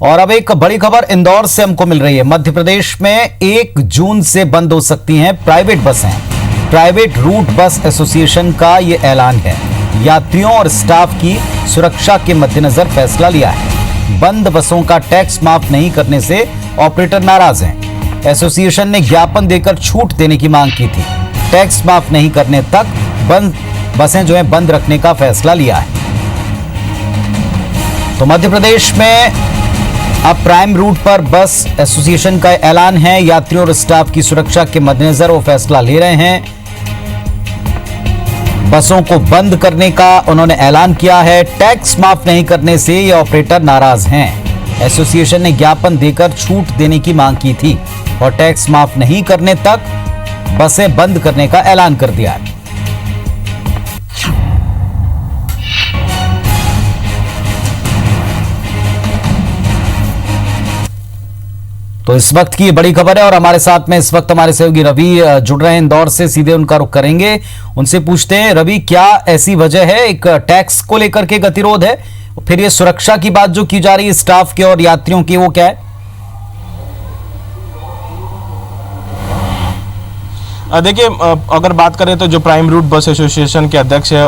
और अब एक बड़ी खबर इंदौर से हमको मिल रही है। मध्य प्रदेश में 1 जून से बंद हो सकती हैं प्राइवेट बसें। प्राइवेट रूट बस एसोसिएशन का ये ऐलान है। यात्रियों और स्टाफ की सुरक्षा के मद्देनजर फैसला लिया है। बंद बसों का टैक्स माफ नहीं करने से ऑपरेटर नाराज हैं। एसोसिएशन ने ज्ञापन देकर छूट देने की मांग की थी। टैक्स माफ नहीं करने तक बसें जो है बंद रखने का फैसला लिया है। तो मध्य प्रदेश में अब प्राइम रूट पर बस एसोसिएशन का ऐलान है। यात्रियों और स्टाफ की सुरक्षा के मद्देनजर वो फैसला ले रहे हैं। बसों को बंद करने का उन्होंने ऐलान किया है। टैक्स माफ नहीं करने से ये ऑपरेटर नाराज हैं। एसोसिएशन ने ज्ञापन देकर छूट देने की मांग की थी और टैक्स माफ नहीं करने तक बसें बंद करने का ऐलान कर दिया है। तो इस वक्त की बड़ी खबर है और हमारे साथ में इस वक्त हमारे सहयोगी रवि जुड़ रहे हैं इंदौर से। सीधे उनका रुख करेंगे, उनसे पूछते हैं। रवि, क्या ऐसी वजह है? एक टैक्स को लेकर के गतिरोध है, फिर ये सुरक्षा की बात जो की जा रही है स्टाफ के और यात्रियों की, वो क्या है? देखिए, अगर बात करें तो जो प्राइम रूट बस एसोसिएशन के अध्यक्ष है,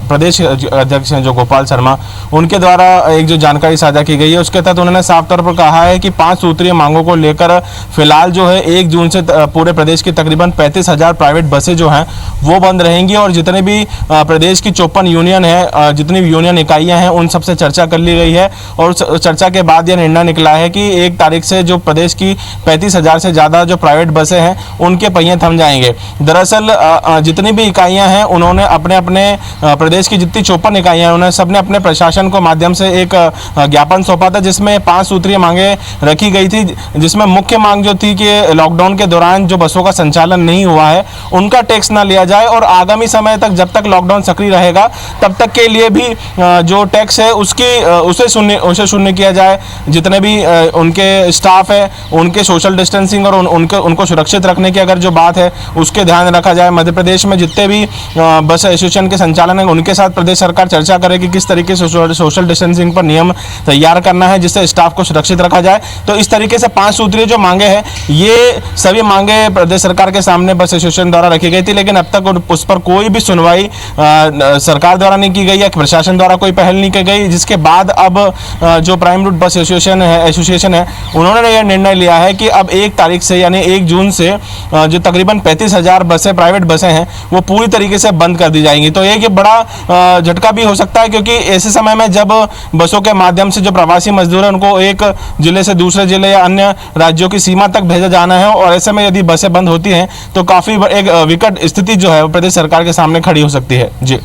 प्रदेश अध्यक्ष हैं जो गोपाल शर्मा, उनके द्वारा एक जो जानकारी साझा की गई है उसके तहत उन्होंने साफ तौर पर कहा है कि 5 सूत्रीय मांगों को लेकर फिलहाल जो है 1 जून से पूरे प्रदेश की तकरीबन 35,000 प्राइवेट बसें जो हैं वो बंद रहेंगी और जितने भी प्रदेश की 54 यूनियन है, जितनी भी यूनियन इकाइयाँ हैं उन सबसे चर्चा कर ली गई है और चर्चा के बाद यह निर्णय निकला है कि 1 तारीख से जो प्रदेश की 35,000 से ज़्यादा जो प्राइवेट बसें हैं उनके पहिए थम जाएंगे। दरअसल जितनी भी इकाइयां हैं उन्होंने अपने अपने प्रदेश की जितनी 54 इकाइयां हैं उन्होंने सबने अपने प्रशासन को माध्यम से एक ज्ञापन सौंपा था जिसमें 5 सूत्रीय मांगे रखी गई थी, जिसमें मुख्य मांग जो थी कि लॉकडाउन के दौरान जो बसों का संचालन नहीं हुआ है उनका टैक्स ना लिया जाए और आगामी समय तक जब तक लॉकडाउन सक्रिय रहेगा तब तक के लिए भी जो टैक्स है उसे शून्य किया जाए। जितने भी उनके स्टाफ है उनके सोशल डिस्टेंसिंग और उनको सुरक्षित रखने की अगर जो बात है उसके ध्यान रखा जाए। मध्य प्रदेश में जितने भी बस एसोसिएशन के संचालन है उनके साथ प्रदेश सरकार चर्चा करेगी किस तरीके से सोशल डिस्टेंसिंग पर नियम तैयार करना है जिससे स्टाफ को सुरक्षित रखा जाए। तो इस तरीके से 5 सूत्रीय जो मांगे हैं ये सभी मांगे प्रदेश सरकार के सामने बस एसोसिएशन द्वारा रखी गई थी, लेकिन अब तक उस पर कोई भी सुनवाई सरकार द्वारा नहीं की गई या प्रशासन द्वारा कोई पहल नहीं की गई, जिसके बाद अब जो प्राइम रूट बस एसोसिएशन है उन्होंने यह निर्णय लिया है कि अब 1 तारीख से यानी 1 जून से जो तकरीबन 35,000 बसें प्राइवेट बसें हैं वो पूरी तरीके से बंद कर दी जाएंगी। तो ये बड़ा झटका भी हो सकता है क्योंकि ऐसे समय में जब बसों के माध्यम से जो प्रवासी मजदूर हैं उनको एक जिले से दूसरे जिले या अन्य राज्यों की सीमा तक भेजा जाना है और ऐसे में यदि बसें बंद होती हैं तो काफी एक विकट स्थिति जो है प्रदेश सरकार के सामने खड़ी हो सकती है। जी,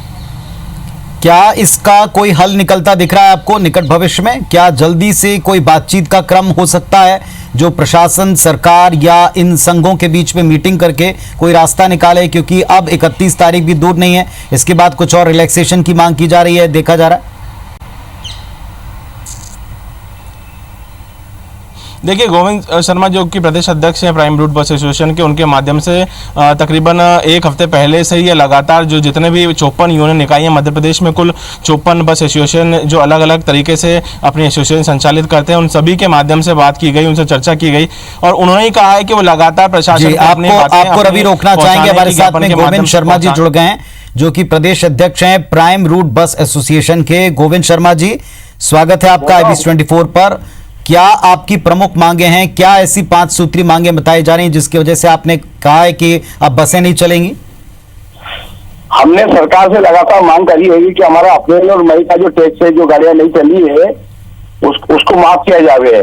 क्या इसका कोई हल निकलता दिख रहा है आपको निकट भविष्य में? क्या जल्दी से कोई बातचीत का क्रम हो सकता है जो प्रशासन, सरकार या इन संघों के बीच में मीटिंग करके कोई रास्ता निकाले? क्योंकि अब 31 तारीख भी दूर नहीं है, इसके बाद कुछ और रिलैक्सेशन की मांग की जा रही है, देखा जा रहा है। देखिए, गोविंद शर्मा जो कि प्रदेश अध्यक्ष हैं प्राइम रूट बस एसोसिएशन के, उनके माध्यम से तकरीबन 1 हफ्ते पहले से ये लगातार जो जितने भी 54 यूनियन इकाइयाँ मध्य प्रदेश में कुल 54 बस एसोसिएशन जो अलग अलग तरीके से अपनी एसोसिएशन संचालित करते हैं उन सभी के माध्यम से बात की गई, उनसे चर्चा की गई और उन्होंने ही कहा है कि वो लगातार प्रशासन आपको रवि रोकना चाहेंगे। हमारे साथ में गोविंद शर्मा जी जुड़ गए हैं जो कि प्रदेश अध्यक्ष हैं प्राइम रूट बस एसोसिएशन के। गोविंद शर्मा जी, स्वागत है आपका IBC 24 पर। क्या आपकी प्रमुख मांगे हैं? क्या ऐसी 5 सूत्रीय मांगे बताई जा रही हैं जिसकी वजह से आपने कहा है कि अब बसें नहीं चलेंगी? हमने सरकार से लगातार मांग करी है कि हमारा अप्रैल और मई का जो टैक्स है जो गाड़ियां नहीं चली है उसको माफ किया जावे।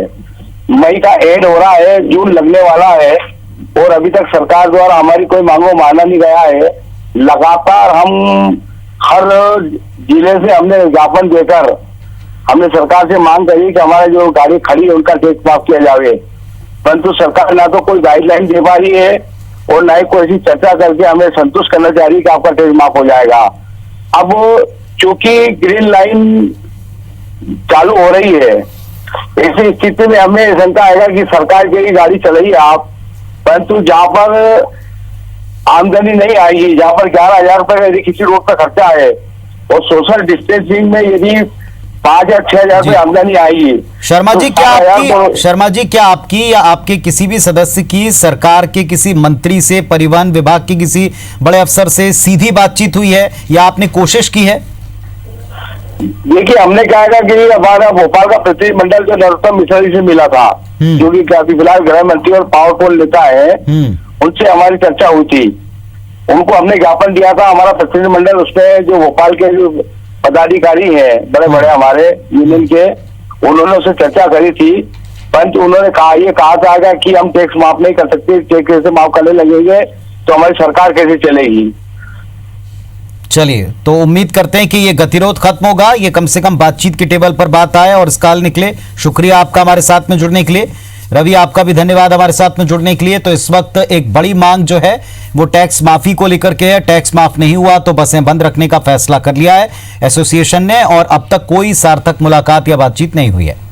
मई का एड हो रहा है, जून लगने वाला है और अभी तक सरकार द्वारा हमारी कोई मांगों माना नहीं गया है। लगातार हम हर जिले से हमने ज्ञापन देकर हमने सरकार से मांग करी कि हमारे जो गाड़ी खड़ी है उनका टैक्स माफ किया जावे, परंतु सरकार ना तो कोई गाइडलाइन दे पा रही है और ना ही कोई ऐसी चर्चा करके हमें संतुष्ट करना चाह रही है कि आपका टैक्स माफ हो जाएगा। अब चूंकि ग्रीन लाइन चालू हो रही है, ऐसी स्थिति में हमें शंका आएगा कि सरकार की ही गाड़ी चलाइए आप, परंतु जहां पर आमदनी नहीं आएगी, जहां पर 11,000 रुपए यदि किसी रोड पर खर्चा है और सोशल डिस्टेंसिंग में यदि 5 या 6 हजार रुपये आमदनी आएगी। शर्मा जी, तो क्या 7,000 तो- आपकी शर्मा जी, क्या आपकी या आपके किसी भी सदस्य की सरकार के किसी मंत्री से, परिवहन विभाग के किसी बड़े अफसर से सीधी बातचीत हुई है या आपने कोशिश की है? देखिए, हमने क्या है कि हमारा भोपाल का प्रतिनिधिमंडल जो नरोत्तम मिश्रा जी से मिला था, जो कि अभी फिलहाल गृह मंत्री और पावर पोल नेता है, उनसे हमारी चर्चा हुई थी। उनको हमने ज्ञापन दिया था, हमारा प्रतिनिधिमंडल उसमें जो भोपाल के जो पदाधिकारी हैं बड़े बड़े हमारे यूनियन के, उन्होंने उससे चर्चा करी थी। परंतु उन्होंने कहा था कि हम टैक्स माफ नहीं कर सकते, टैक्स कैसे माफ करने लगेंगे तो हमारी सरकार कैसे चलेगी। चलिए, तो उम्मीद करते हैं कि ये गतिरोध खत्म होगा, ये कम से कम बातचीत के टेबल पर बात आए और इसका हल निकले। शुक्रिया आपका हमारे साथ में जुड़ने के लिए। रवि, आपका भी धन्यवाद हमारे साथ में जुड़ने के लिए। तो इस वक्त एक बड़ी मांग जो है वो टैक्स माफी को लेकर के है। टैक्स माफ नहीं हुआ तो बसें बंद रखने का फैसला कर लिया है एसोसिएशन ने, और अब तक कोई सार्थक मुलाकात या बातचीत नहीं हुई है।